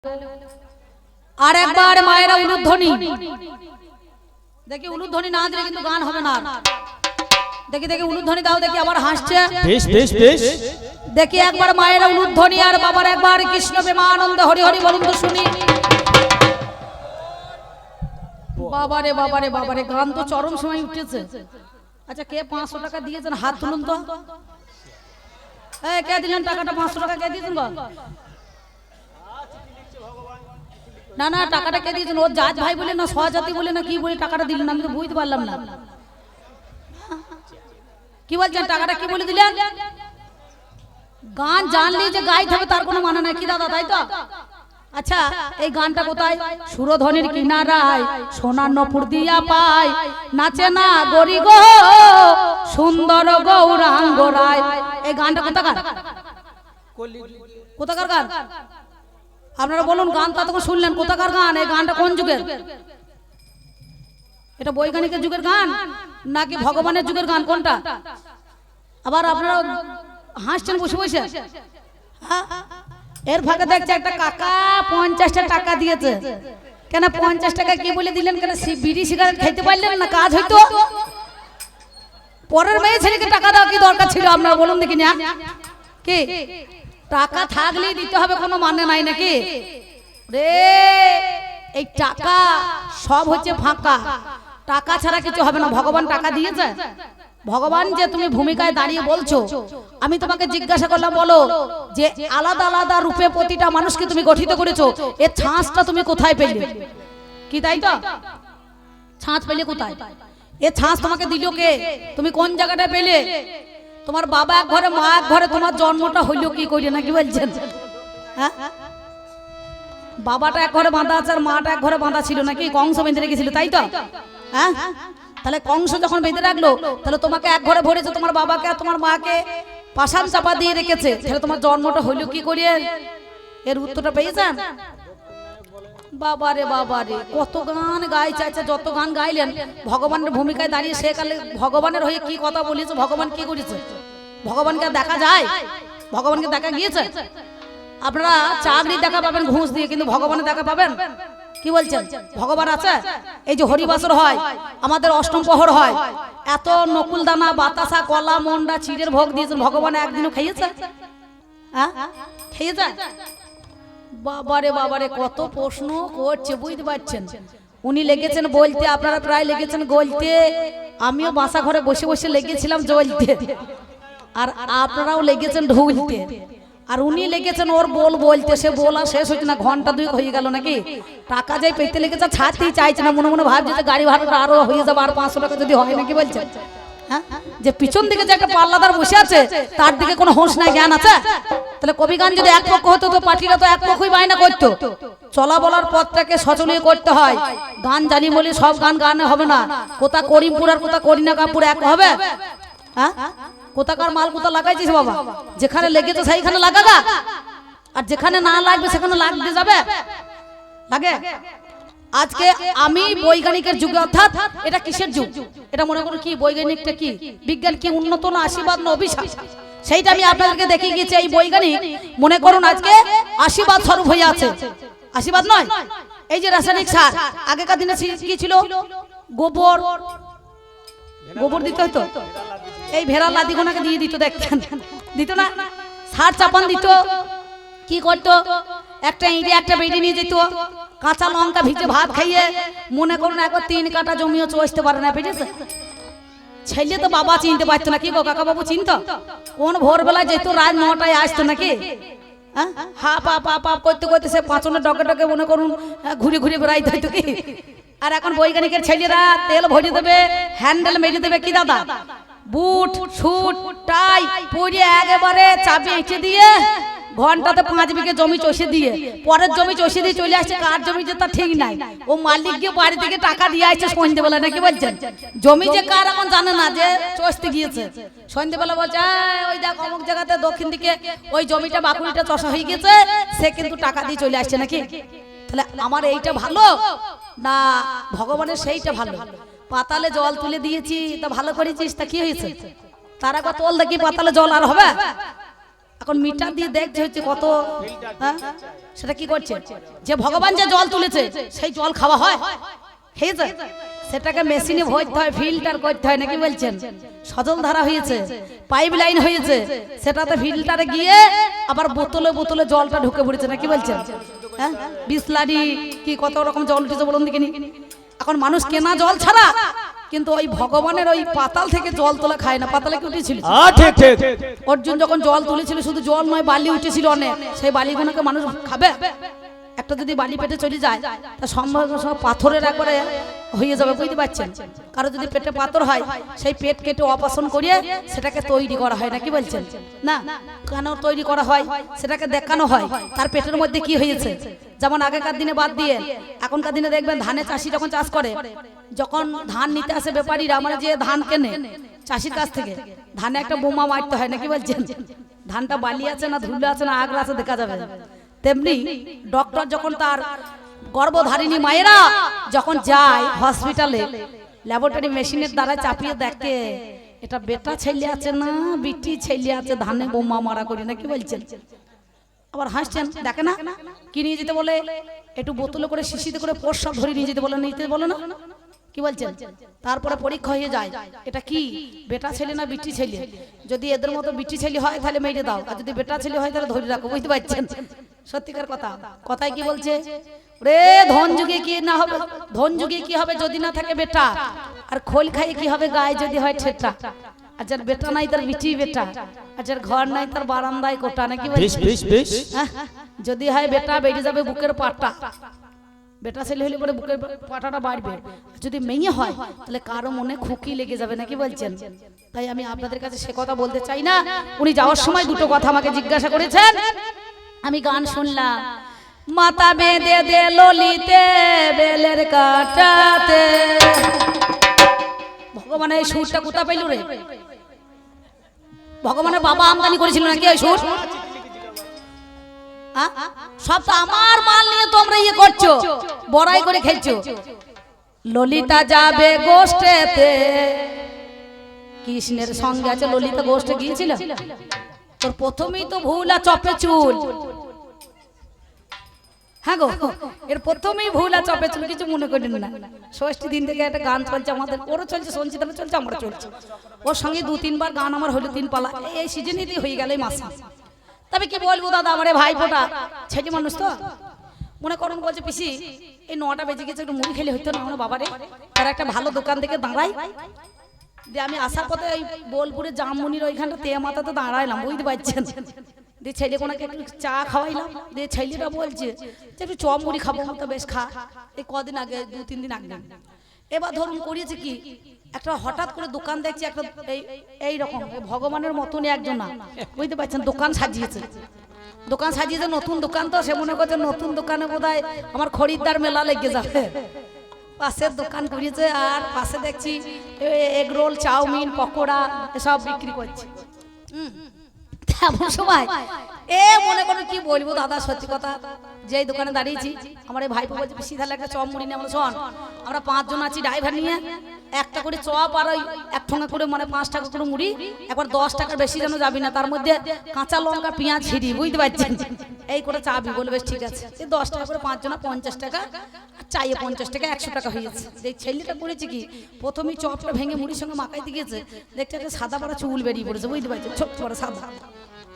আর একবার মায়েরা উলুধ্বনি দেখি, উলুধ্বনি না দিলে কিন্তু গান হবে না। দেখি দেখি উলুধ্বনি দাও, দেখি আবার হাসছে। বেশ বেশ বেশ, দেখি একবার মায়েরা উলুধ্বনি আর বাবার একবার কৃষ্ণ প্রেমানন্দ হরি হরি বলুন তো শুনি। বাবারে বাবারে বাবারে, গান তো চরম সময় উঠেছে। আচ্ছা, কে 500 টাকা দিয়েছেন হাত তুলুন তো। কে দিলেন টাকাটা? 500 টাকা কে দিয়েছেন গো? না না, টাকাটা কে দিয়েছেন? ও জাজ ভাই বলে না সহজাতি বলে না কি বলে টাকাটা দিলেন? আমি তো বুঝতে পারলাম না। কি বলছেন? টাকাটা কি বলে দিলেন? গান জানলে যে গাইতে হবে তার কোনো মানে নাই কি দাদা, তাই তো? আচ্ছা, এই গানটা কোথায়? সুরধনির কিনারায় সোনার নপুর দিয়া পায়, নাচে না গরি গো সুন্দর গৌরাঙ্গ রায়। এই গানটা কোথাকার? কোথাকার গান? আপনারা বলুন, গান তো তখন শুনলেন, কোথাকার গান? এই গানটা কোন যুগের? এটা বৈজ্ঞানিকের যুগের গান নাকি ভগবানের যুগের গান? কোনটা? আবার আপনারা হাসছেন বসে বসে। এর ফাঁকে দেখছে একটা কাকা 50টা টাকা দিয়েছে। কেন 50 টাকা কি বলে দিলেন? কেন বিড়ি সিগারেট খাইতে পারলেন না? কাজ হইতো। পরের মেয়ে ছেলেকে টাকা দেওয়া কি দরকার ছিল আপনারা বলুন দেখি না? কি টাকা থাকলেই দিতে হবে কোনো মানে নাই নাকি রে? এই টাকা সব হচ্ছে ফাঁকা, টাকা ছাড়া কিছু হবে না। ভগবান টাকা দিয়েছে। ভগবান যে তুমি ভূমিকায় দাঁড়িয়ে বলছো, আমি তোমাকে জিজ্ঞাসা করলাম, বলো যে আলাদা আলাদা রূপে প্রতিটা মানুষকে তুমি গঠিত করেছো, এর ছাঁচটা তুমি কোথায় পেলে? কি তাই তো? ছাঁচ পেলে কোথায়? এ ছাঁচ তোমাকে দিল কে? তুমি কোন জায়গাটা পেলে? তোমার বাবা এক ঘরে মা এক ঘরে, তোমার জন্মটা হইল কি করে নাকি বলছেন? হ্যাঁ, বাবাটা এক ঘরে বাঁধা আছে আর মাটা এক ঘরে বাঁধা ছিল নাকি? কংস বেঁধে রেখেছিল, তাই তো? হ্যাঁ, তাহলে কংস যখন বেঁধে রাখলো, তাহলে তোমাকে এক ঘরে ভরেছে, তোমার বাবাকে আর তোমার মাকে পাষাণ চাপা দিয়ে রেখেছে, তাহলে তোমার জন্মটা হইল কি করে? এর উত্তরটা পেয়েছেন? বাবারে বাবারে, কত গান গাইছে। আচ্ছা, যত গান গাইলেন ভগবানের ভূমিকায় দাঁড়িয়ে, সে কালে ভগবানের হয়ে কি কথা বলেছে? ভগবান কি করেছে? ভগবানকে দেখা যায়? ভগবানকে দেখা গিয়েছে? আপনারা চাকরি দেখা পাবেন ঘুষ দিয়ে, কিন্তু ভগবানের দেখা পাবেন? কি বলছেন? ভগবান আছে। এই যে হরিবাসর হয়, আমাদের অষ্টম প্রহর হয়, এত নকুল দানা বাতাসা কলা মন্ডা চিড়ের ভোগ দিয়েছেন, ভগবান একদিনও খাইয়েছে? হ্যাঁ, খেয়েছে? বাবারে বাবারে, কত প্রশ্ন করছে বুঝতে পারছেন? উনি লেগেছেন বলতে, আপনারা প্রায় লেগেছেন গলতে, আমিও বাসা ঘরে বসে বসে লেগেছিলাম জ্বলতে, আর আপনারাও লেগেছেন ঢুলতে, আর উনি লেগেছেন ওর বলতে। সে বলা শেষ হচ্ছে না, ঘন্টা 2 হয়ে গেল নাকি? টাকা যাই পেতে লেগেছে, ছাড়তেই চাইছে না। মনে মনে ভাবছে যে গাড়ি ভাড়াটা আরো হয়ে যাবে, আর 500 টাকা যদি হয় নাকি বলছে। হ্যাঁ, যে পিছন দিকে যে একটা পাল্লাদার বসে আছে তার দিকে কোনো হোশ নাই, জ্ঞান আছে? তাহলে কবি গান যদি এক পক্ষ হতো তো পার্টিরা তো এক পক্ষই বায়না করতো। চলা বলার পথটাকে সচলীয় করতে হয়। গান জানি বলে সব গান গানে হবে না। কোথা করিমপুর আর কোথা করিনা কাপুর এক হবে? হ্যাঁ, কোথাকার মাল কোথা লাগাইছিস বাবা? যেখানে লেগেছে সেইখানে লাগাগা, আর যেখানে না লাগবে সেখানে লাগতে যাবে লাগে। আজকে আমি বৈজ্ঞানিকের যুগে, অর্থাৎ এটা কিসের যুগ? এটা মনে করুন কি বৈজ্ঞানিকটা কি, বিজ্ঞান কি উন্নত না আশীর্বাদ না অভিশাপ? সেইটা আমি আপনাদেরকে দেখিয়ে গেছি। এই বৈজ্ঞানিক মনে করুন আজকে আশীর্বাদ স্বরূপ হয়ে আছে। আশীর্বাদ নয়, এই যে রাসায়নিক সার, আগেকার দিনে কি ছিল? গোবর, গোবর দিতে হতো, এই ভেড়ার লাদিগুনাকে দিয়ে দিত, দেখতেন দিত না? সার চাপান দিত। কি করতো? একটা ইঁড়ে একটা বেড়ে নিয়ে যেত, কাঁচা লঙ্কা ভিজে ভাত খাইয়ে, মনে করুন একবার 3 কাঠা জমিও চষতে পারে না, পেটেছে। ছেলে তো বাবা চিনতে পারতো না। কি গো কাকা বাবু চিনতো? কোন ভোরবেলা যেত, রাত 9টায় আসতো নাকি? হ্যাঁ, হা পা পা পা করতে করতে সে পাঁচনের ডকে ডকে মনে করুন ঘুরে ঘুরে বেড়াইতে হইতো কি? আর এখন বৈজ্ঞানিকের ছেলেরা তেল ভরে দেবে, হ্যান্ডেল মেরে দেবে, কি দাদা বুট শুট টাই পরে একেবারে চাবি এঁটে দিয়ে ঘন্টাতে 5 বিঘে জমি চষে দিয়ে, পরের জমি চষে দিয়ে চলে আসছে। কার জমি যে তা ঠিক নাই, ও মালিক গিয়ে বাড়ি থেকে টাকা দিয়ে আসছে সন্ধ্যেবেলা নাকি বলছেন? জমি যে কার এখন জানে না, যে চষতে গিয়েছে সন্ধ্যেবেলা বলছে ওই দেখ অমুক জায়গাতে দক্ষিণ দিকে ওই জমিটা বাকুড়িটা চষা হয়ে গেছে, সে কিন্তু টাকা দিয়ে চলে আসছে নাকি? তাহলে আমার এইটা ভালো না ভগবানের সেইটা ভালো? পাতালে জল তুলে দিয়েছি তা ভালো করেছিস, তা কি হয়েছে? তারা কত তোল দেখি পাতালে জল আর হবে? এখন মিটার দিয়ে দেখছে হচ্ছে কত, হ্যাঁ সেটা কি করছে, যে ভগবান যে জল তুলেছে সেই জল খাওয়া হয়, খেয়েছে, সেটাকে মেশিনে ভরতে হয়, ফিল্টার করতে হয় নাকি বলছেন, সজল ধারা হয়েছে, পাইপ লাইন হয়েছে, সেটাতে ফিল্টারে গিয়ে আবার বোতলে বোতলে জলটা ঢুকে পড়েছে নাকি বলছেন, হ্যাঁ বিসলারি কি কত রকম জল উঠেছে বলুন দেখিনি। এখন মানুষ কেনা জল ছাড়া কিন্তু ওই ভগবানের ওই পাতাল থেকে জল তোলা খায় না, পাতালে কি উঠেছিল, ঠিক ঠিক, অর্জুন যখন জল তুলেছিল শুধু জল নয় বালি উঠেছিল অনেক, সেই বালিগুলোকে মানুষ খাবে, একটা যদি বালি পেটে চলে যায় তা সম্ভব সব পাথরের একবারে হয়ে যাবে, বুঝতে পারছেন, কারো যদি পেটে পাথর হয় সেই পেট কেটে অপারেশন করিয়ে সেটাকে তৈরি করা হয় নাকি বলছেন, না কেন তৈরি করা হয় সেটাকে দেখানো হয় তার পেটের মধ্যে কি হয়েছে। যেমন আগেকার দিনে বাদ দিয়ে এখনকার দিনে দেখবেন ধানে চাষি যখন চাষ করে, যখন ধান নিতে আসে ব্যাপারীরা, মানে যে ধান কেনে চাষির কাছ থেকে, ধানে একটা বোমা মারতে হয় নাকি বলছেন, ধানটা বালি আছে না ধুলো আছে না আগলা আছে দেখা যাবে। তেমনি ডক্টর যখন তার গর্ভধারিণী মায়েরা যখন যায় হসপিটালে, ল্যাবরেটরি মেশিনের দ্বারা চাপিয়ে দেখে এটা বেটা ছেলে আছে না বিটি ছেলে আছে, ধানে বোমা মারা করি নাকি বলছেন, আবার হাসছেন, দেখে না কি নিয়ে যেতে বলে, একটু বোতলে করে শিশিতে করে প্রস্রাব ধরে নিয়ে যেতে বলে, নিতে বলে না কি বলছেন, তারপরে পরীক্ষা হয়ে যায় এটা কি বেটা ছেলে না বিটি ছেলে, যদি এদের মতো বিটি ছেলে হয় তাহলে মেরে দাও, আর যদি বেটা ছেলে হয় তাহলে ধরে রাখো, বুঝতে পারছেন সত্যিকার কথা। কথায় কি বলছে, রে ধন যুগে কি না হবে, ধন যুগে কি হবে যদি না থাকে বেটা, আর খোল খাইয়ে কি হবে গায়ে যদি হয় ঠেটা, আর যার বেটা নাই তার বিটি বেটা, আর যার ঘর নাই তার বারান্দায় কোটা নাকি বলছে, যদি হয় বেটা বেরিয়ে যাবে বুকের পাটা, বেটা ছেলে হলে পরে বুকের পাটাটা বাড়বে, যদি মেয়ে হয় তাহলে কারো মনে খুকি লেগে যাবে নাকি বলছেন। তাই আমি আপনাদের কাছে সে কথা বলতে চাই না। উনি যাওয়ার সময় দুটো কথা আমাকে জিজ্ঞাসা করেছেন, আমি গান শুনলাম, মাথা বেঁধে দে ললিতে বেলের কাটাতে, ভগবানের এই সুরটা কোথা পেল রে, ভগবানের বাবা আমদানি করেছিল নাকি ওই সুর, সব তো আমার মাল নিয়ে তোমরা ইয়ে করছো, বড়াই করে খেলছো। ললিতা যাবে গোষ্ঠেতে, কৃষ্ণের সঙ্গে আছে, ললিতা গোষ্ঠে গিয়েছিল, তোর প্রথমেই তো ভুল আর চপে চুল, হ্যাঁ গো এর প্রথমেই ভুল আর চপে চুল, কিছু মনে করেন না। ষষ্ঠী দিন থেকে একটা গান চলছে আমাদের, ওরও চলছে, সঞ্চিতারও চলছে, আমারও চলছে, ওর সঙ্গে 2-3 বার গান আমার হলো 3 পালা, এই সিজনেই হয়ে গেল এই মাসে। তবে কি বলবো দাদা, আমার ভাই ফোটা ছেলে মানুষ তো, মনে করুন বলছে পিসি এই 9টা বেজে গেছে, একটু মুড়ি খেলে হইতো না, আমার বাবারে তার একটা ভালো দোকান থেকে দাঁড়াই দিয়ে আমি আসার পথে ওই বোলপুরে জামমনির ওইখানটা তেয়া মাথাতে দাঁড়াইলাম, বুঝতে পারছেন, দিয়ে ছেলে কোনাকে একটু চা খাওয়াইলাম, দিয়ে ছেলেটা বলছে যে একটু চপ মুড়ি খাবো, তো বেশ খা, এই কদিন আগে 2-3 দিন আগে। এবার ধরুন করিয়েছে কি, একটা হঠাৎ করে দোকান দেখছি একটা এই রকম ভগবানের মতনই একজন, না বুঝতে পারছেন, দোকান সাজিয়েছে, দোকান সাজিয়েছে, নতুন দোকান তো, সে মনে করছে নতুন দোকানে বোধহয় আমার খরিদ্দার মেলা লেগে যাবে, পাশের দোকান করিয়েছে, আর পাশে দেখছি এগ রোল চাউমিন পকোড়া এসব বিক্রি করছে। এমন সময় এ মনে করো কি বলবো দাদা, সত্যি কথা, যেই দোকানে দাঁড়িয়েছি আমার এই ভাইপো বলছে বেশি তাহলে একটা চপ মুড়ি নিয়ে, আমরা শোন আমরা 5 জন আছি ড্রাইভার নিয়ে, একটা করে চপ আর ওই 1 ঠোঙা করে মানে 5 টাকা করে মুড়ি, একবার 10 টাকার বেশি যেন যাবি না, তার মধ্যে কাঁচা লঙ্কা পেঁয়াজ ছিড়ি, বুঝতে পারছেন, এই করে চাবি, বলবে ঠিক আছে, এই 10 টাকা করে 5 জনা 50 টাকা, আর চাইয়ে 50 টাকা, 100 টাকা হয়ে যাচ্ছে। এই ছেলেটা করেছে কি, প্রথমেই চপটা ভেঙে মুড়ির সঙ্গে মাখাইতে গিয়েছে, দেখতে একটা সাদা পাড়া চুল বেরিয়ে পড়েছে, বুঝতে পারছেন, ছোট্ট বড় সাদা,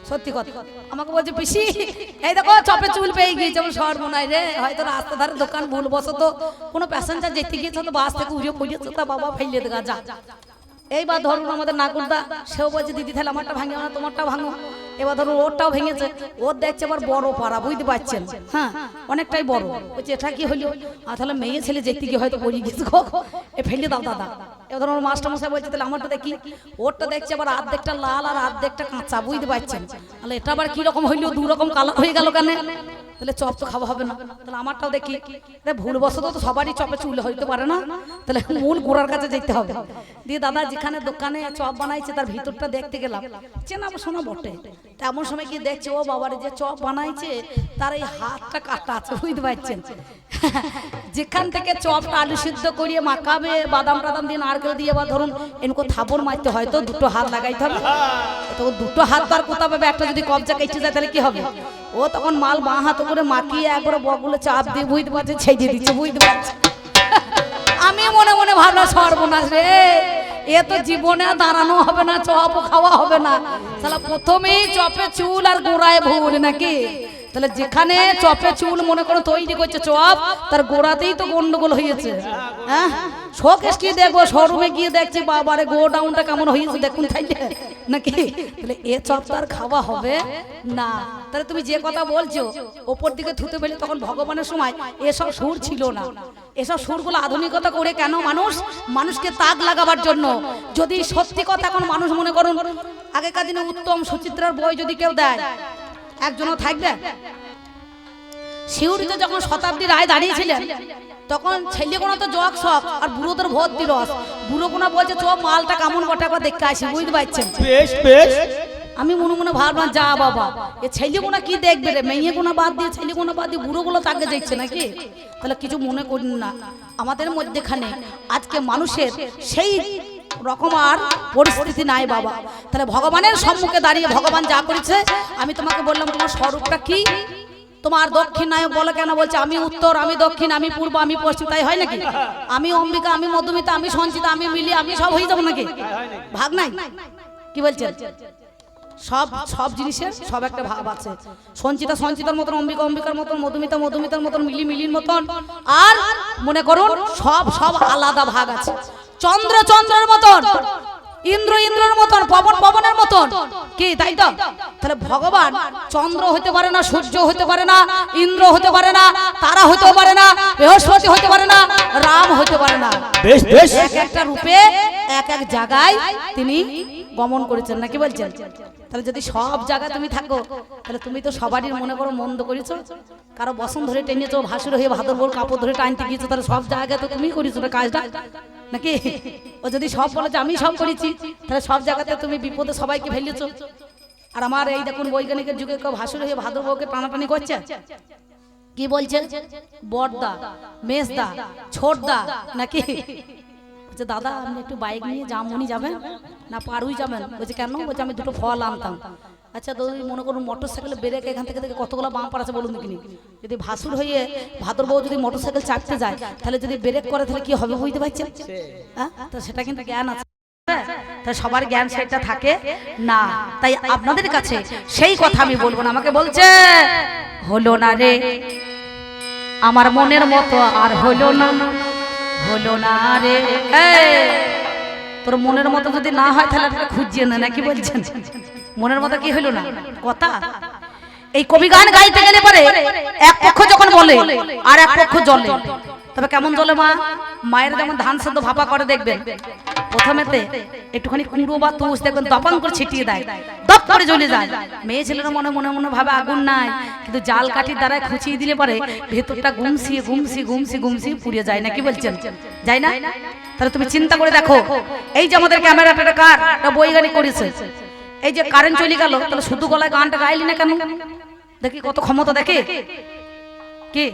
সত্যি কথা। আমাকে বলছে পিসি এই দেখো চপে চুল পেয়ে গিয়েছে, সর্বনাই রে, হয়তো রাস্তা ধারে দোকান ভুলবশত কোনো প্যাসেঞ্জার যেতে গিয়েছে, তো বাস থেকে উড়ে পড়িয়েছে, তা বাবা ফেলে দেখা যা। এইবার ধরুন আমাদের নাকুরদা, সেও বলছে দিদি তাহলে আমারটা ভাঙে না তোমারটাও ভাঙো, এবার ধরুন ওরটাও ভেঙেছে, ওর দেখছে আবার বড় পাড়া, বুঝতে পারছেন, হ্যাঁ অনেকটাই বড়, বলছে এটা কি হলো, আর তাহলে মেয়ে ছেলে যেতে গিয়ে হয়তো পড়িয়ে গেছে গো, এ ফেলে দাও দাদা। এবার ধরুন মাস্টার মশাই বলছে তাহলে আমারটা দেখি, ওরটা দেখছে আবার আর্ধেকটা লাল আর আর্ধেকটা কাঁচা, বুঝতে পারছেন, তাহলে এটা আবার কিরকম হইলো, 2 রকম কালার হয়ে গেল কেন, তাহলে চপ তো খাওয়া হবে না, তাহলে আমারটাও দেখি, ভুলবশত তো সবারই চপে চুল হইতে পারে না, তাহলে মূল গোড়ার কাছে যেতে হবে। দিয়ে দাদা যেখানে দোকানে চপ বানাইছে তার ভিতরটা দেখতে গেলাম, চেনা শোনা বটে, তেমন সময় কি দেখছে ও বাবারে যে চপ বানাইছে তার এই হাতটা কাটা আছে, বুঝতে পারছেন, যেখান থেকে চপটা আলু সিদ্ধ করিয়ে মাখাবে বাদাম টাদাম দিয়ে নারকেল দিয়ে বা ধরুন এনকো থাপড় মারতে হয় তো দুটো হাত লাগাইতে হবে তো দুটো হাত তার কোথা পাবে একটা যদি কবজা কেটে যায় তাহলে কি হবে ও তখন মাল বাঁ হাত করে মাখিয়ে একবারে বগুলো চাপ দিয়ে বুঝতে পারছে ছেড়ে দিচ্ছে বুঝতে পারছে আমি মনে মনে ভাবলাম সর্বনাশ রে এ তো জীবনে দাঁড়ানো হবে না চপ খাওয়া হবে না তাহলে প্রথমেই চপে চুল আর গোড়ায় ভুল নাকি তাহলে যেখানে চপে চুল মনে করো তৈরি করছে চপ তার গোড়াতেই তো গন্ডগোল হয়েছে হ্যাঁ শোকেস কি দেখবো শোরুমে গিয়ে দেখছি বাবারে গোডাউনটা কেমন হয়েছে দেখুন তাইলে নাকি তাহলে এ চপ তার খাওয়া হবে না তাহলে তুমি যে কথা বলছো ওপর দিকে থুতে ফেলে তখন ভগবানের সময় এসব সুর ছিল না এসব সুরগুলো আধুনিকতা করে কেন মানুষকে তাক লাগাবার জন্য যদি সত্যি কথা এখন মানুষ মনে করুন আগেকার দিনে উত্তম সুচিত্রার বই যদি কেউ দেয় একজনও থাকবে শিউরিতে যখন শতাব্দী রায় দাঁড়িয়েছিলেন তখন ছেলেগুলো তো জগ শখ আর বুড়োদের ভর্তি রস বুড়োগুনা বলছে চ মালটা কেমন বটে একবার দেখতে আসি বুঝতে পারছেন আমি মনে মনে ভাবলাম যা বাবা এ ছেলেগুনা কি দেখবে রে মেয়েগুনা বাদ দিয়ে ছেলেগুনা বাদ দিয়ে বুড়োগুলো তাকে যাচ্ছে নাকি তাহলে কিছু মনে করুন না আমাদের মধ্যেখানে আজকে মানুষের সেই রকম আর পরিস্থিতি নাই বাবা তাহলে ভগবানের সম্মুখে দাঁড়িয়ে ভগবান যা করেছে আমি তোমাকে বললাম তোমার স্বরূপটা কি তোমার দক্ষিণ নায়ক বলে কেন বলছে আমি উত্তর আমি দক্ষিণ আমি পূর্ব আমি পশ্চিম তাই হয় নাকি আমি অম্বিকা আমি মধুমিতা আমি সঞ্চিতা আমি মিলি আমি সব হয়ে যাবো নাকি ভাগ নাই কি বলছেন সব সব জিনিসের সব একটা ভাব আছে সঞ্চিতা সঞ্চিতার মতন অম্বিকা অম্বিকার মতন মধুমিতা মধুমিতার মতন মিলি মিলির মতন আর মনে করুন সব সব আলাদা ভাগ আছে চন্দ্র চন্দ্রের মতন ইন্দ্র ইন্দ্রের মতন পবন পবনের মতন কি তাই তো তাহলে ভগবান চন্দ্র হতে পারে না সূর্য হতে পারে না ইন্দ্র হতে পারে না তারা হতে পারে না বৃহস্পতি হতে পারে না রাম হতে পারে না বেশ বেশ এক একটা রূপে এক এক জায়গায় তিনি গমন করেছেন নাকি বলছেন তাহলে যদি সব জায়গায় তুমি থাকো তাহলে তুমি তো সবারই মনে করো মন্দ করেছো কারো বসন ধরে টেনেছো ভাসুর হয়ে ভাদর বোর কাপড় ধরে টানতে গিয়েছো তাহলে সব জায়গায় তো তুমি করেছো না কাজটা নাকি ও যদি সব বলে যে আমি সব করেছি তাহলে সব জায়গাতে তুমি বিপদে সবাইকে ফেলেছো আর আমার এই দেখুন বৈজ্ঞানিকের যুগে কেউ ভাসুর হয়ে ভাদর বউকে টানাটানি করছে কি বলছে বড়দা মেজদা ছোটদা নাকি দাদা আপনি একটু বাইক নিয়ে জামুনি যাবেন না পারুই যাবেন বলছে কেন বলছে আমি দুটো ফল আনতাম আচ্ছা যদি মনে করুন মোটর সাইকেলে ব্রেক এখান থেকে কতগুলো বাম্পার আছে বলুন দেখিনি যদি ভাসুর হয়ে ভাদর বউ যদি মোটর সাইকেল চাপতে যায় তাহলে যদি ব্রেক করে তাহলে কি হবে বুঝতে পারছেন হ্যাঁ তো সেটা কিন্তু জ্ঞান আছে তাই সবার জ্ঞান সেটা থাকে না তাই আপনাদের কাছে সেই কথা আমি বলবো না আমাকে বলছে হলো না রে আমার মনের মতো আর হলো না হলো না রে তোর মনের মতো যদি না হয় তাহলে একটা খুঁজিয়ে না নাকি বলছেন মনের মতো কি হলো না কথা এই কবি গান গাইতে গেলে পরে এক পক্ষ যখন বলে আর এক পক্ষ জ্বলে তবে কেমন জ্বলে মা মায়ের যেমন ধান সেদ্ধ ভাপা করে দেখবেন প্রথমেতে একটুখানি কুঁড়ো বা তুষ দেখবেন দপাং করে ছিটিয়ে দেয় দপ করে জ্বলে যায় মেয়ে ছেলেরা মনে মনে মনে ভাবে আগুন নাই কিন্তু জাল কাঠির দ্বারা খুঁচিয়ে দিলে পরে ভেতরটা গুমসিয়ে গুমসি গুমসি গুমসি পুড়িয়ে যায় নাকি বলছেন যায় না তাহলে তুমি চিন্তা করে দেখো এই যে আমাদের ক্যামেরাটা কার বৈজ্ঞানিক করেছে এই যে কারেন্ট চলে গেল তাহলে শুধু গলায় গানটা গাইলি না কেন দেখি কত ক্ষমতা দেখে কি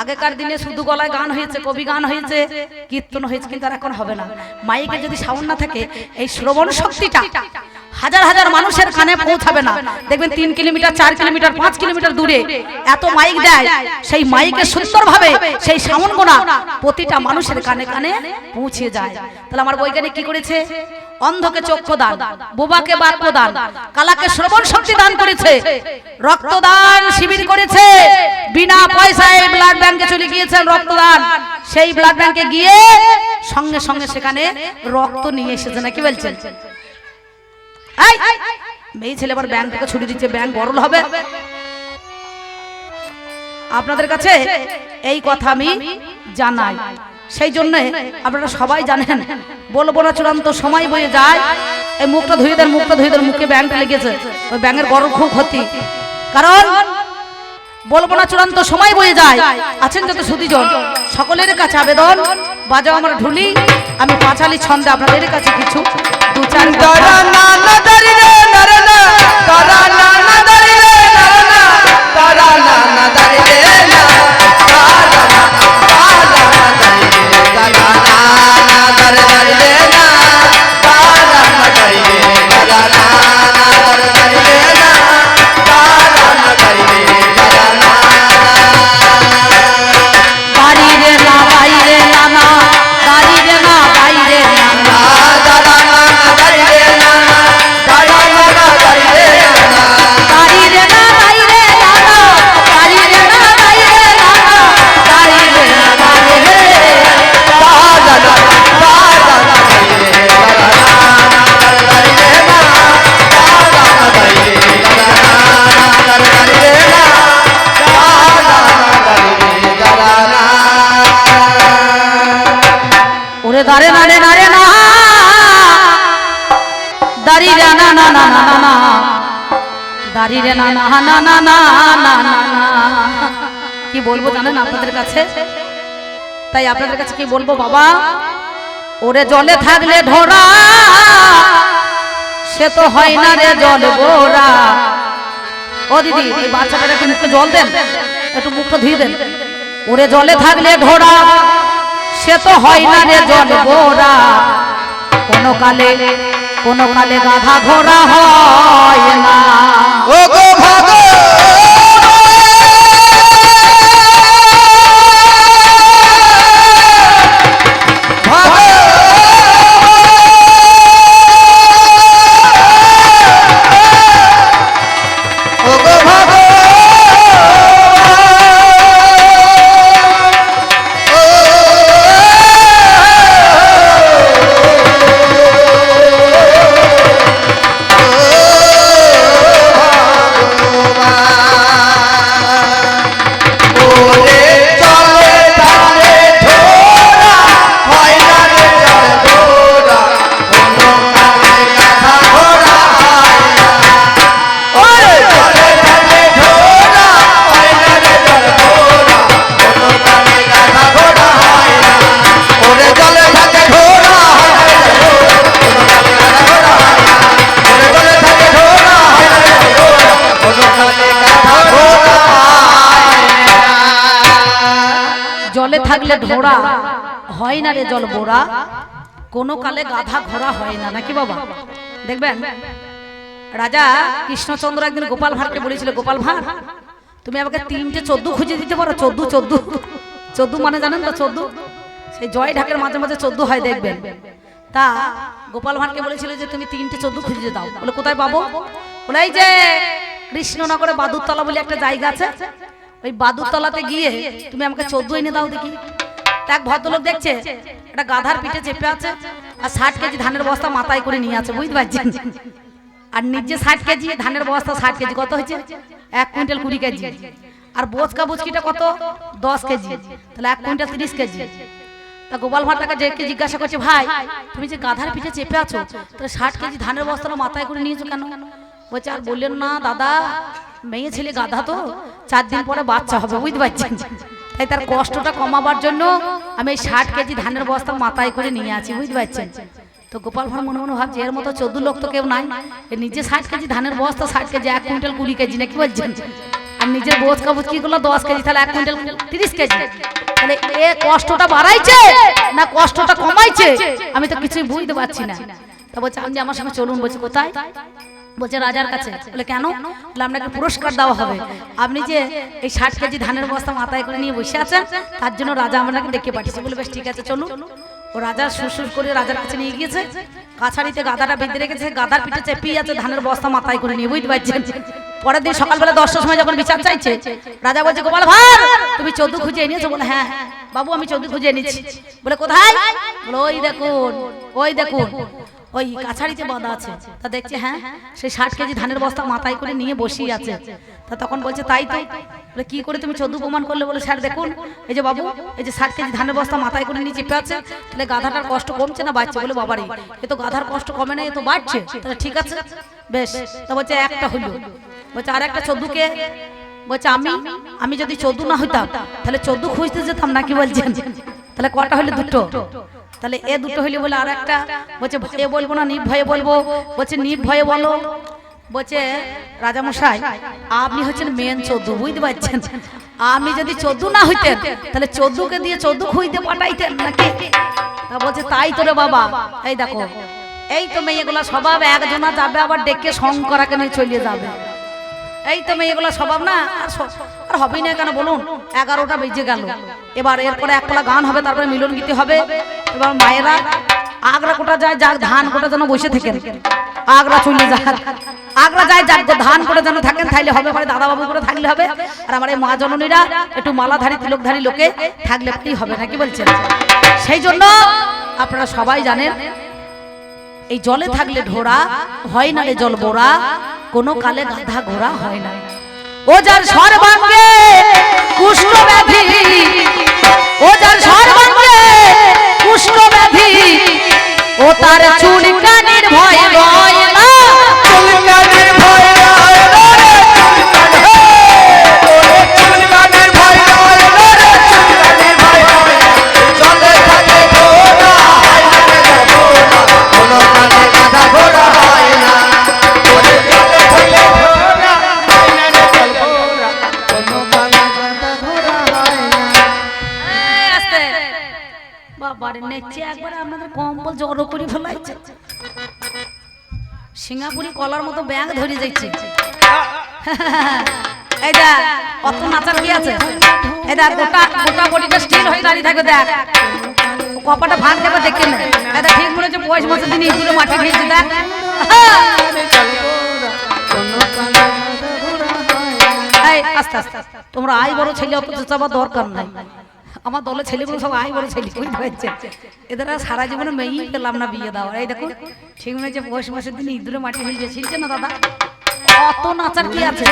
আগেকার দিনে শুধু গলায় গান হয়েছে কবি গান হয়েছে কীর্তন হয়েছে কিন্তু আর এখন হবে না মাইকে যদি সাউন্ড না থাকে এই শ্রবণ শক্তিটা হাজার হাজার মানুষের কানে পৌঁছাবে না দেখবেন 3 কিলোমিটার 4 কিলোমিটার 5 কিলোমিটার দূরে এত মাইক দেয় সেই মাইকে সুন্দরভাবে সেই সাউন্ড গোনা প্রতিটা মানুষের কানে কানে পৌঁছে যায় তাহলে আমার বৈজ্ঞানিক কি করেছে অন্ধকে চক্ষু দান বোবাকে বাক্য দান কালাকে শ্রবণ শক্তি দান করেছে রক্তদান শিবির করেছে বিনা পয়সায় ব্লাড ব্যাংকে চলে গিয়েছেন রক্তদান সেই ব্লাড ব্যাংকে গিয়ে সঙ্গে সঙ্গে সেখানে রক্ত নিয়ে এসেছে নাকি বলছেন মেয়ে ছেলে আবার ব্যাংক থেকে ছুটি দিচ্ছে ব্যাংক বড়ল হবে আপনাদের কাছে এই কথা আমি জানাই সেই জন্য আপনারা সবাই জানেন বলবো না চূড়ান্ত সময় বয়ে যায় এই মুখটা ধুয়ে দেন মুখে ব্যাংকটা লেগেছে ওই ব্যাংকের বড় খুব ক্ষতি কারণ বলবো না চূড়ান্ত সময় বয়ে যায় আছেন যত সুধীজন সকলের কাছে আবেদন বাজাও আমার ঢুলি আমি পাঁচালি ছন্দে আপনাদের কাছে কিছু দু চার তারা দাঁড়ি রে না না না না না না না কি বলবো জানেন আপনাদের কাছে, তাই আপনাদের কাছে কি বলবো বাবা, ওরে জলে থাকলে ঢোরা সে তো হয় না রে জল বোরা। ও দিদি এই বাচ্চাটার একটু মুখে জল দেন, একটু মুখটা ধুয়ে দেন। ওরে জলে থাকলে ঢোরা সে তো হয় না রে জল বোরা, কোনো কালে গাধা ঘোড়া হয় না। ও গো ভাগো জলে থাকলে ঢোড়া হয় না রে জল বোরা, কোনো কালে গাধা ঘোড়া হয় না, নাকি বাবা? দেখবেন রাজা কৃষ্ণচন্দ্র একদিন গোপাল ভাঁড়কে বলেছিল, গোপাল ভাঁড় তুমি আমাকে 3টে 14 খুঁজে দিতে পারো? 14 মানে জানেন তো 14 সেই জয় ঢাকের মাঝে মাঝে 14 হয় দেখবেন। তা গোপাল ভাঁড়কে বলেছিল যে তুমি 3টে 14 খুঁজে দাও। বলে কোথায় পাবো? বলে এই যে কৃষ্ণনগরে বাদুরতলা বলে একটা জায়গা আছে, ওই বাদুরতলাতে গিয়ে তুমি আমাকে 14 এনে দাও দেখি। এক ভদ্রলোক দেখছে একটা গাধার পিঠে চেপে আছে আর 60 কেজি ধানের বস্তা মাথায় করে নিয়ে আছে, বুঝতে পারছেন? আর নিজে 60 কেজি ধানের বস্তা, 60 কেজি কত হয়েছে? 1 কুইন্টাল 20 কেজি। আর বোচকা বুচকিটা কত? 10 কেজি, তাহলে 1 কুইন্টাল 30 কেজি। তা গোপাল ভাঁড় তাকে জিজ্ঞাসা করছে, ভাই তুমি যে গাধার পিঠে চেপে আছো তাহলে 60 কেজি ধানের বস্তাটা মাথায় করে নিয়েছো কেন? বলছে আর বললেন না দাদা, মেয়ে ছেলে গাধা তো 4 দিন পরে বাচ্চা হবে, বুঝতে পারছেন? তাই তার কষ্টটা কমাবার জন্য আমি এই 60 কেজি ধানের বস্তা মাথায় করে নিয়ে আছি, বুঝতে পারছেন? তো গোপাল ভাঁড় মনে মনে ভাবছে এর মতো 14 লোক তো কেউ নাই, এর নিজে 60 কেজি ধানের বস্তা, 60 কেজি 1 কুইন্টাল 20 কেজি, নাকি বলছেন? আর নিজের বোচকা বুচকি গুলো 10 কেজি, তাহলে 1 কুইন্টাল 30 কেজি। তাহলে এ কষ্টটা বাড়াইছে না কষ্টটা কমাইছে আমি তো কিছুই বুঝতে পারছি না। তা বলছে আপনি আমার সঙ্গে চলুন। বলছে কোথায়? বলছে রাজার কাছে। বলে কেন? বলে আপনাকে পুরস্কার দেওয়া হবে, আপনি যে এই 60 কেজি ধানের বস্তা মাথায় করে নিয়ে বসে আছেন তার জন্য রাজা আপনাকে ডেকে পাঠিয়েছে। বলে বেশ ঠিক আছে চলুন। ও রাজা সুরসুর করে রাজার কাছে নিয়ে গিয়েছে, কাছারিতে গাধাটা বেঁধে রেখেছে, গাধার পিঠে চেপিয়ে আছে ধানের বস্তা মাথায় করে নিয়ে, বুঝতে পারছেন? পরের দিন সকালবেলা 10টার সময় যখন বিচার চাইছে, রাজা বলছে গোপাল ভাঁড় তুমি 14 খুঁজে এনেছো? বলে হ্যাঁ বাবু আমি 14 খুঁজে এনেছি। বলে কোথায়? বলে ওই দেখুন ওই কাছারিতে বাঁধা আছে। তা দেখছে হ্যাঁ সেই 60 কেজি ধানের বস্তা মাথায় করে নিয়ে বসেই আছে। তা তখন বলছে তাই তো। বলে কি করে তুমি 14 প্রমাণ করলে? বলে স্যার দেখুন এই যে বাবু এই যে 60 কেজি ধানের বস্তা মাথায় করে নিয়ে চেপে আছে, তাহলে গাধাটার কষ্ট কমছে না বাড়ছে? বলে বাবারে এ তো গাধার কষ্ট কমে না, এ তো বাড়ছে। তাহলে ঠিক আছে বেশ। তা বলছে একটা হলো। বলছে আর একটা 14 কে? বলছে আমি যদি 14 না হইতাম তাহলে 14 খুঁজতে যেতাম, নাকি বলছেন? তাহলে কটা হলো? 2টো। তাহলে এ 2টো হইলে বলে আর একটা। বলছে ভয়ে বলবো না নির্ভয়ে বলবো? বলছে নির্ভয়ে বলো। বলছে রাজামশাই আপনি হচ্ছেন মেন 14, বুঝতে পারছেন? আপনি যদি 14 না হইতেন তাহলে 14 কে দিয়ে 14 খুঁজতে পাঠাইতেন নাকি? তা বলছে তাই তো রে বাবা, এই দেখো এই তো মেয়েগুলা স্বভাব, একজনা যাবে আবার ডেকে শঙ্করাকে নিয়ে চলে যাবে, এই তো মেয়েগুলা স্বভাব না। আর হবেই না কেন বলুন? 11টা বেজে গেল, এবার এরপরে একলা গান হবে, তারপরে মিলন গীতি হবে। এবার মায়েরা আগ্রা কোটা যায়, যাক ধান কোটা যেন বসে থাকেন, আগ্রা চলে যাক, আগ্রা যায় যাক ধান কোটা যেন থাকেন, তাইলে হবে। মানে দাদা বাবু করে থাকলে হবে, আর আমার এই মা জননীরা একটু মালাধারী তিলকধারী লোকে থাকলে হবে, নাকি বলছেন? সেই জন্য আপনারা সবাই জানেন এই জলে থাকলে ঢোরা হয় না রে জল বোরা, কোনো কালে গাধা ঘোড়া হয় না। ও যার সর্বাঙ্গে কুষ্ঠ ব্যাধি, ও যার সর্বাঙ্গে কুষ্ঠ ব্যাধি, ও তার চুলকানির ভয় রয় না, চুলকানির ভয় রয় না, বাবারে নেচে একবার আপনাদের কম্বল জড়ো করে ফেলাইছে সিঙ্গাপুরি কলার মতো ব্যাগ ধরে যাচ্ছে এই দেখ কত নাচার কি আছে এই দেখ গোটা গোটা বডিটা স্টিল হয়ে দাঁড়িয়ে থাকে দেখ কপাটা ভাঙ দেবে দেখে না এটা ঠিক মনে হচ্ছে পয়সা মাসের দিন এগুলো মাঠে খেয়েছে দেখ আস্তে আস্তে তোমরা আই বড় ছেলে অত চেঁচাবার দরকার নাই আমার দলের ছেলেগুলো সব আই বড় ছেলে বুঝতে পারছে এদের সারা জীবনে মেয়েই পেলাম না বিয়ে দেওয়ার এই দেখো ঠিক মনে হচ্ছে পয়সা মাসের দিন ইঁদুরে মাঠে ফেলছে ছিলছে না দাদা অত নাচার কি আছে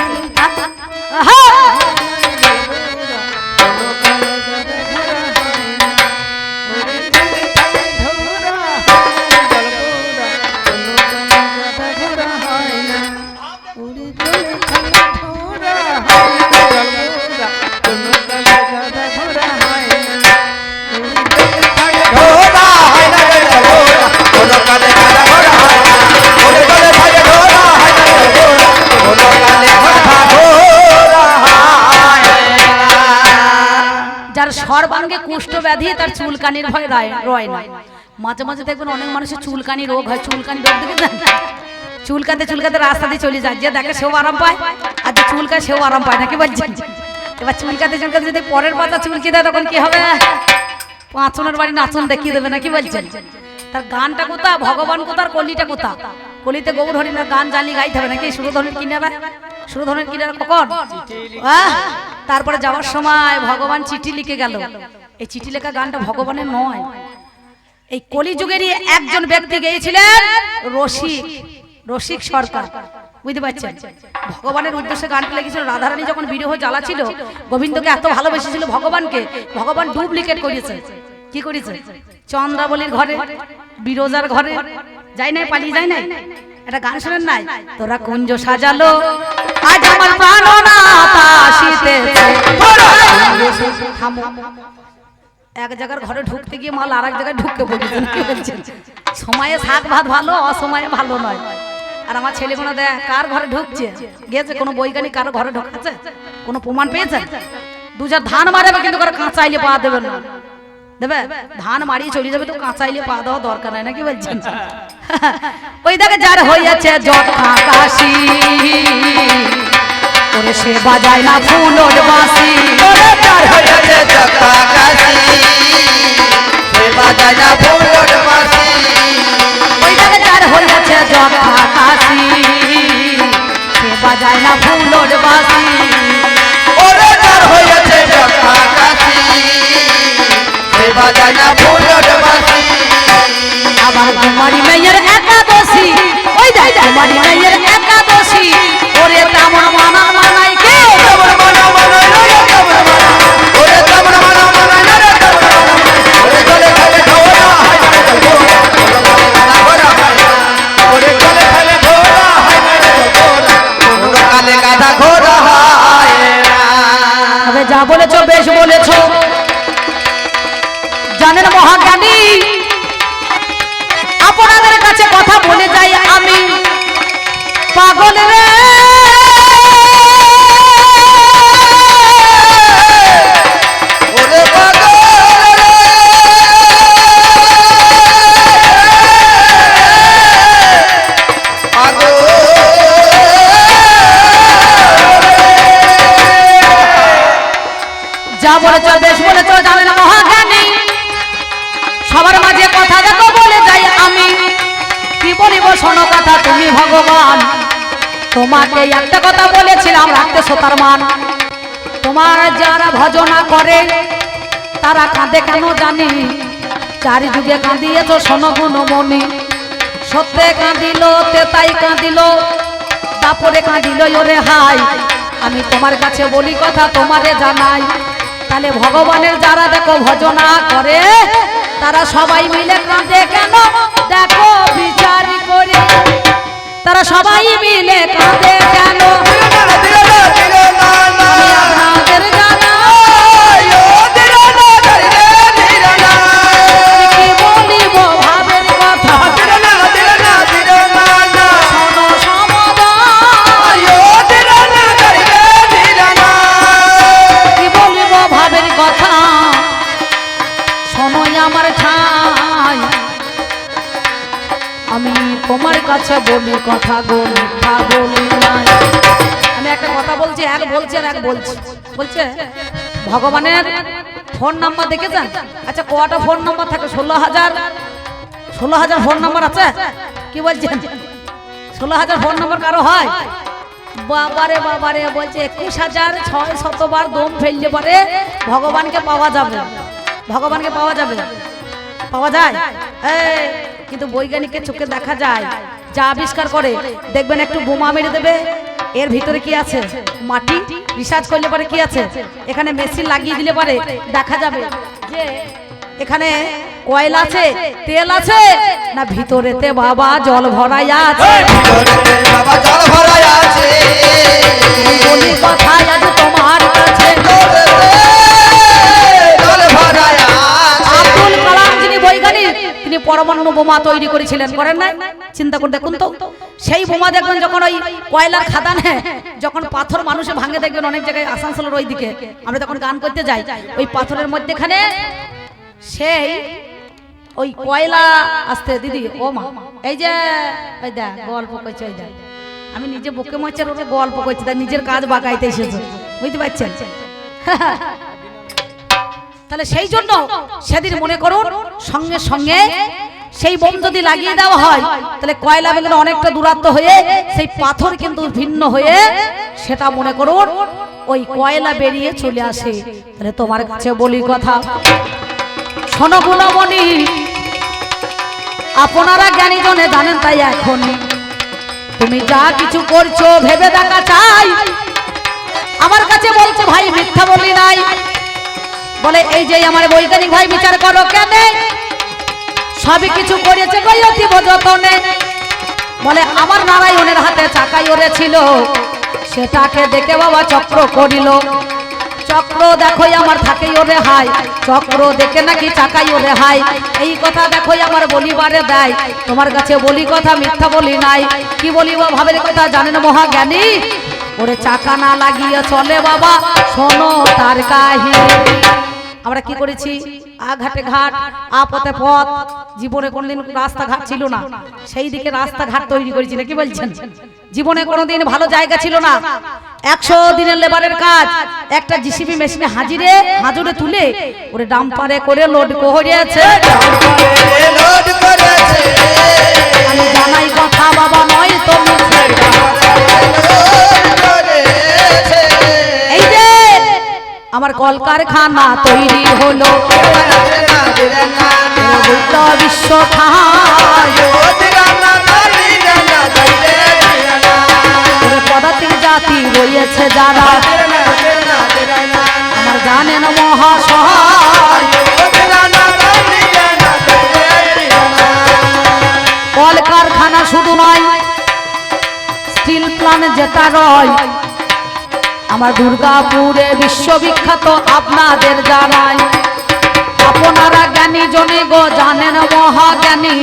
সর্বাঙ্গে কুষ্ঠ ব্যাধি তার চুলকানির ভয় রয় না মাঝে মাঝে দেখবেন অনেক মানুষের চুলকানি রোগ হয় চুলকানি রোগ দেখেছেন চুলকাতে চুলকাতে রাস্তা দিয়ে চলে যায় যে দেখে সেও আরাম পায় আর যে চুলকায় সেও আরাম পায় না কি বলছেন এবার চুলকাতে চুলকাতে যদি পরের পাতা চুলকি দেয় তখন কি হবে পাঁচনের বাড়ি নাচন দেখিয়ে দেবে না কি বলছেন তার গানটা কোথা ভগবান কোথার কলিটা কোথা কলিতে গৌর হরিণের গান জানি গাইতে হবে নাকি শুরু ধরনের কিনারা শুরু ধরনের কিনারা কখন তারপরে যাওয়ার সময় ভগবান চিঠি লিখে গেল এই চিঠি লেখা গানটা ভগবানের নয় এই কলিযুগেরই একজন ব্যক্তি গেয়েছিলেন রসিক সরকার বুঝতে পারছেন ভগবানের উদ্দেশ্যে গানটা লিখেছিল রাধারানী যখন বিরহ জ্বালাছিল গোবিন্দকে এত ভালোবেসেছিল ভগবানকে ভগবান ডুপ্লিকেট করেছে কি করেছে চন্দ্রাবলীর ঘরে বিরোজার ঘরে যাই নাই পালিয়ে যায় নাই এটা গান শোনেন নাই তোরা কুঞ্জ সাজালো আজ আমার প্রাণনাথ আসিতেছে এক জায়গার ঘরে ঢুকতে গিয়ে মাল আর এক জায়গায় ঢুকতে পড়েছেন কি বলছেন সময়ে শাক ভাত ভালো অসময়ে ভালো নয় আর আমার ছেলেগুলো দেখ কার ঘরে ঢুকছে গেছে কোনো বৈজ্ঞানিক কারো ঘরে ঢুকাচ্ছে কোনো প্রমাণ পেয়েছে দু চার ধান মারাবে কিন্তু কারো কাঁচাইলে পা দেবে না দেবে ধান মারিয়ে চলে যাবে তো কাঁচাইলে পা দেওয়া দরকার নাই নাকি বলছেন ওই দেখে যার হইয়াছে যথা কাশি ওরে সে বাজায় না ফুলোর বাঁশি যার হইয়াছে যথা কাশি সে বাজায় না ফুলোর বাঁশি ওই দেখে যার হইয়াছে যথা কাশি সে বাজায় না ফুলোর বাঁশি ওরে যার হইয়াছে যথা কাশি সে বাজায় না ফুলোর বাঁশি আবার কুমারী মেয়ের একাদশী ওই দেখ কুমারী মেয়ের একাদশী ওরে তামা মানা মানাই কে তামা মানা মানাই রে তামা মানা ওরে তামা মানা মানাই রে তামা মানা ওরে চলে চলে ঘোড়া হায় রে ঘোড়া ওরে চলে চলে ঘোড়া হায় রে ঘোড়া ওরে কালে গাধা ঘোড়া হায় তবে যা বলেছো বেশ বলেছো জানেন মহাজ্ঞানী আপনাদের কাছে কথা বলে যাই আমি পাগল রে ওরে পাগল রে পাগল যা বলেছো বেশ বলেছো জানেন মহাজ্ঞানী সবার মাঝে কথা দেখো বলে যাই আমি কি বলিব শোনো কথা তুমি ভগবান তোমাকে একটা কথা বলেছিলাম রাখতে সোতার মান তোমার যারা ভজনা করে তারা কাঁদে কেন জানি চারি যুগে কাঁদিয়েছ শোনো গুণমণি সত্যে কাঁদিল তেতাই কাঁদিল তারপরে কাঁদিল ওরে হাই আমি তোমার কাছে বলি কথা তোমারে জানাই তাহলে ভগবানের যারা দেখো ভজনা করে তারা সবাই মিলে কাঁদে কেন দেখো বিচার করে তারা সবাই মিলে কাঁদে কেন আপনাদের জানাই কি বলিব ভাবের কথা শোনো সমবায় কি বলিব ভাবের কথা শোনো আমার ঠা কাছে বলি কথা গো মিথ্যা বলি নাই। আমি একটা কথা বলছি, এক বলছি আর এক বলছি। বলছে ভগবানের ফোন নাম্বার দেখেছেন? আচ্ছা কটা ফোন নাম্বার থাকে? 16,000 ফোন নাম্বার আছে। কি বলছেন? 16,000 ফোন নাম্বার কারো হয়? বাবারে বাবারে, বলছে 21,600 বার দম ফেললে পরে ভগবানকে পাওয়া যাবে। ভগবানকে পাওয়া যাবে, পাওয়া যায়। কিন্তু বৈজ্ঞানিকের চোখে দেখা যায়, যা আবিষ্কার করে দেখবেন একটু বোমা মেরে দেবে, এর ভিতরে কি আছে? মাটি। রিসার্চ করলে পরে কি আছে? এখানে মেশিন লাগিয়ে দিলে পরে দেখা যাবে যে এখানে কয়লা আছে, তেল আছে, না ভিতরেতে বাবা জল ভরাই আছে। বাবা জল ভরাই আছে। বলি কথা আজ তোমার কাছে, জল ভরাই আছে। আব্দুল কালাম যিনি বৈজ্ঞানিক, তিনি পরমাণু বোমা তৈরি করেছিলেন, করেন নাই? চিন্তা করে দেখুন তো, সেই বোমা দেখবেন যখন ওই কয়লার খাদানে যখন পাথর মানুষে ভাঙে, দেখবেন অনেক জায়গায় আসানসোলের ওই দিকে আমরা তখন গান করতে যাই, ওই পাথরের মধ্যেখানে সেই ওই কয়লা আসতে দিদি ও মা, এই যে ওই দেখ গল্প করছে, ওই দেখ আমি নিজে বুকে মরছে ওকে গল্প করছি, তাই নিজের কাজ বাগাইতে এসেছে, বুঝতে পারছেন? তাহলে সেই জন্য সেদিন মনে করুন সঙ্গে সঙ্গে সেই বোম যদি লাগিয়ে দেওয়া হয়, তাহলে কয়লা বেগুন অনেকটা দূরত্ব হয়ে সেই পাথর কিন্তু ভিন্ন হয়ে সেটা মনে করুন ওই কয়লা বেরিয়ে চলে আসে। তাহলে তোমার কাছে বলি কথা, শোনো গুণমণি, আপনারা জ্ঞানী জনে জানেন, তাই এখন তুমি যা কিছু করছো ভেবে দেখা চাই। আমার কাছে বলছো ভাই মিথ্যা বলি নাই, বলে এই যে আমার বৈজ্ঞানিক ভাই বিচার করো কেন, সবই কিছু করেছে অতীব যতনে। বলে আমার নারায়ণের হাতে চাকাই ওরেছিল, সেটাকে দেখে বাবা চক্র করিল। চক্র দেখো আমার থাকেই ওরে হাই, চক্র দেখে নাকি চাকাই ওরে হাই। এই কথা দেখো আমার বলিবারে দেয়, তোমার কাছে বলি কথা মিথ্যা বলি নাই। কি বলিব ভাবের কথা জানেন মহাজ্ঞানী, ওরে চাকা না লাগিয়ে চলে বাবা, শোনো তার কাহিনী। আমরা কি করেছি? আঘাটে ঘাট, আপথে পথ, জীবনে কোনোদিন রাস্তাঘাট ছিল না, সেই দিকে রাস্তাঘাট তৈরি করেছি না। কি বলছেন? জীবনে কোনোদিন ভালো জায়গা ছিল না, 100 দিনের লেবারের কাজ একটা জিসিবি মেশিনে হাজুরে তুলে ওরে ডাম্পারে করে লোড করেছে। আমি জানাই কথা বাবা নয় তো, এই যে আমার কলকারখানা তৈরি হলো, বিশ্ব পদাতিক জাতি রয়েছে যারা, আমার জানেন মহাশয়, কলকারখানা শুধু নয়, স্টিল প্লান্ট যেটা রয় আমার দুর্গাপুরে বিশ্ববিখ্যাত, আপনাদের জানাই। আপনারা জ্ঞানী জনে গো জানেন মহাজ্ঞানী,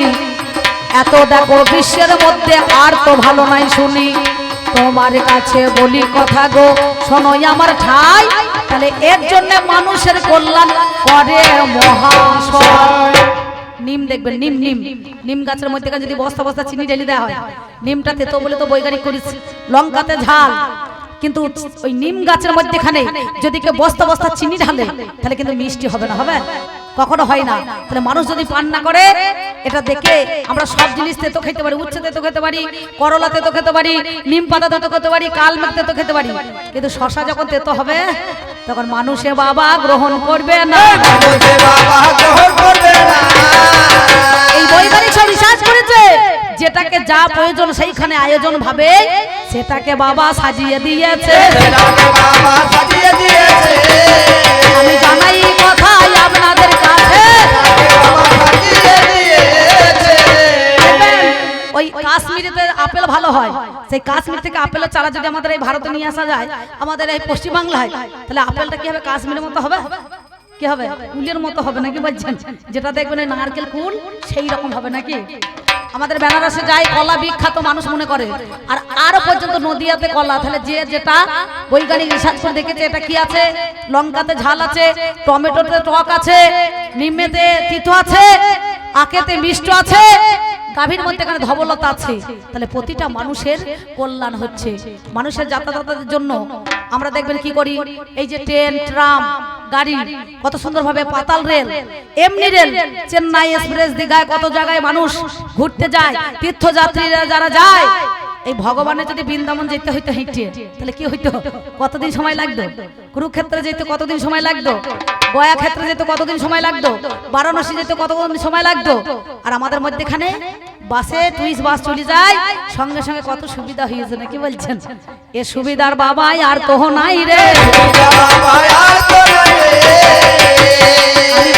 এত দেখো বিশ্বের মধ্যে আর তো ভালো নাই শুনি। তোমার কাছে বলি কথা গো শোনোই আমার ঠাই, তাহলে এর জন্য মানুষের কল্যাণ করে মহাশয়। নিম দেখবেন, নিম নিম নিম গাছের মধ্যে যদি বস্তা বস্তা চিনি ঢেলে দেওয়া হয়, নিমটা তেতো বলে তো বৈজ্ঞানিক করেছে, লঙ্কাতে ঝাল, কিন্তু ওই নিম গাছের মধ্যেখানে যদি কেউ বস্তা বস্তা চিনি ঢালে তাহলে কিন্তু মিষ্টি হবে না, হবে কখনো হয় না। তাহলে মানুষ যদি পান না করে, এটা দেখে আমরা সব জিনিস তেতো খেতে পারি, উচ্ছে তেতো খেতে পারি, করলা তেতো খেতে পারি, নিম পাতা তেতো খেতে পারি, কালমেঘ তেতো খেতে পারি, কিন্তু শশা যখন তেতো হবে তখন মানুষে বাবা গ্রহণ করবে না। এই বৈজ্ঞানিক সব রিসার্চ করেছে, যেটাকে যা প্রয়োজন সেইখানে আয়োজন ভাবে সেটাকে বাবা সাজিয়ে দিয়েছে। আমি জানাই কথাই আপনাদের কাছে, ওই কাশ্মীরেতে আপেল ভালো হয়, সেই কাশ্মীর থেকে আপেলের চারা যদি আমাদের এই ভারতে নিয়ে আসা যায়, আমাদের এই পশ্চিমবাংলায়, তাহলে আপেলটা কি হবে? কাশ্মীরের মতো হবে, কি হবে? কুলের মতো হবে নাকি বলছেন? যেটা দেখবেন নারকেল কুল সেই রকম হবে নাকি? আমাদের বেনারসে যায় কলা বিখ্যাত মানুষ মনে করে, আর আরো পর্যন্ত নদিয়াতে কলা। তাহলে যে যেটা বৈজ্ঞানিক রিসার্চ করে দেখেছে, এটা কি আছে? লঙ্কাতে ঝাল আছে, টমেটোতে টক আছে, নিমেতে তিতো আছে, আখেতে মিষ্ট আছে, গাভীর মধ্যে এখানে ধবলতা আছে, তাহলে প্রতিটা মানুষের কল্যাণ হচ্ছে। মানুষের যাতায়াতের জন্য আমরা দেখবেন কি করি, এই যে ট্রেন, ট্রাম, গাড়ি, কত সুন্দরভাবে পাতাল রেল, এমনি রেল, চেন্নাই এক্সপ্রেস, দীঘায় কত জায়গায় মানুষ ঘুরতে যায়, তীর্থযাত্রীরা যারা যায়। এই ভগবানের যদি বৃন্দাবন যেতে হইতো হেঁটে, তাহলে কি হইতো, কতদিন সময় লাগতো? কুরুক্ষেত্রে যেতে কতদিন সময় লাগতো? গয়া ক্ষেত্রে যেতে কতদিন সময় লাগতো? বারাণসী যেতে কতদিন সময় লাগতো? আর আমাদের মধ্যেখানে বাসে, টুরিস্ট বাস চলে যায়, সঙ্গে সঙ্গে কত সুবিধা হয়েছে না, কি বলছেন? এ সুবিধার বাবাই আর তো নাই রে, বাবা আর তো নাই রে। আমি